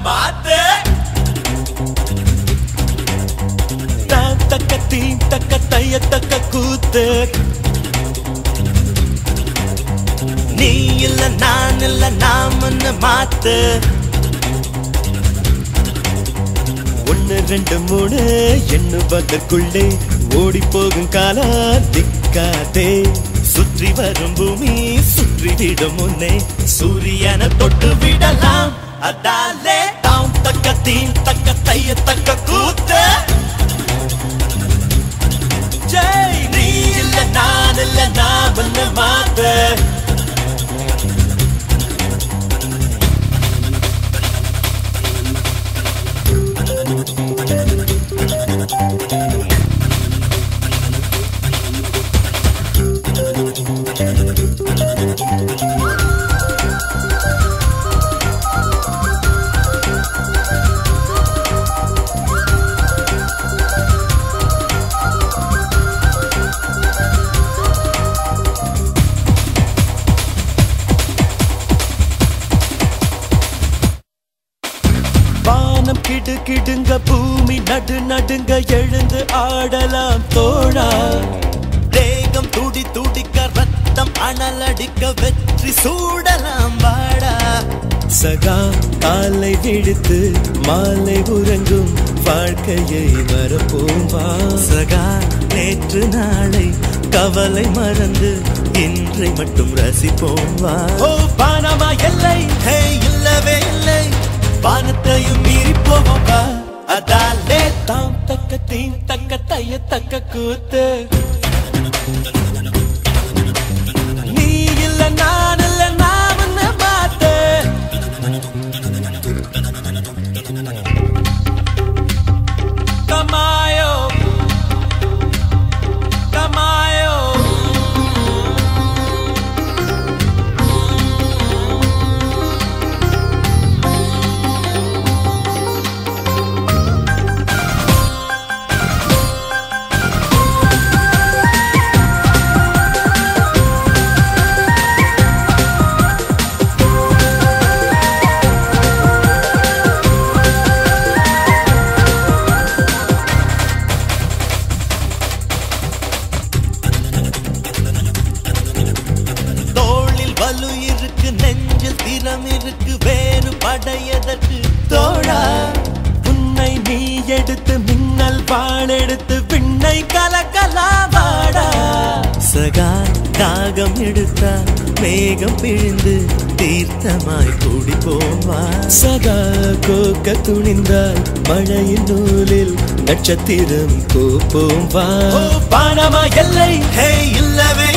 மாத்து தக்க தீ தக்க தைய தக்க கூத்து நீ இல்ல நான் இல்ல நாமன்னு மாத்து 1 2 3 எண்ணுவதற்குள்ளே ஓடி போகும் காலம் திக்காதே சுற்றி வரும் பூமி சுற்றி விடும் முன்னே சூரியனை தொட்டு விடலாம் அதாலே தாம் தக்க தீம் தக்க தைய தக்க கூத்து ஜெய் நீ இல்ல நான் இல்ல நாமன்னு மாத்து கிடு கிடுங்க பூமி நடு நடுங்க எழுந்து ஆடலாம் தோழா தேகம் துடி துடிக்க ரத்தம் அனலடிக்க வெற்றி சூடலாம் வாடா சகா காலை விடுத்து மாலை உறங்கும் வாழ்க்கையை மறப்போம் வா சகா நேற்று நாளை கவலை மறந்து இன்றை மட்டும் ரசிப்போம் வா ஓ பானமா எல்லை ஹே இல்லவே இல்லை வானத்தையும் மீறி போவோம் வா அதாலே தாம் தக்க தீம் தக்க தைய தக்க கூத்து நீ இல்ல நான் இல்ல நாமன்னு மாத்து கமாயோ கமாயோ நெஞ்சில் திறம் இருக்கு வேறு படையதற்கு தோழா உன்னை நீ எடுத்து மின்னல் வாள் எடுத்து விண்ணை கலக்கலாம் வாடா சகா காகம் எடுத்தா மேகம் பிழிந்து தீர்த்தமாய் கூடி போவா சகா கோக்க துணிந்தால் மழையின் நூலில் நட்சத்திரம் கோப்போம் வா பானமா எல்லை ஹே இல்லவே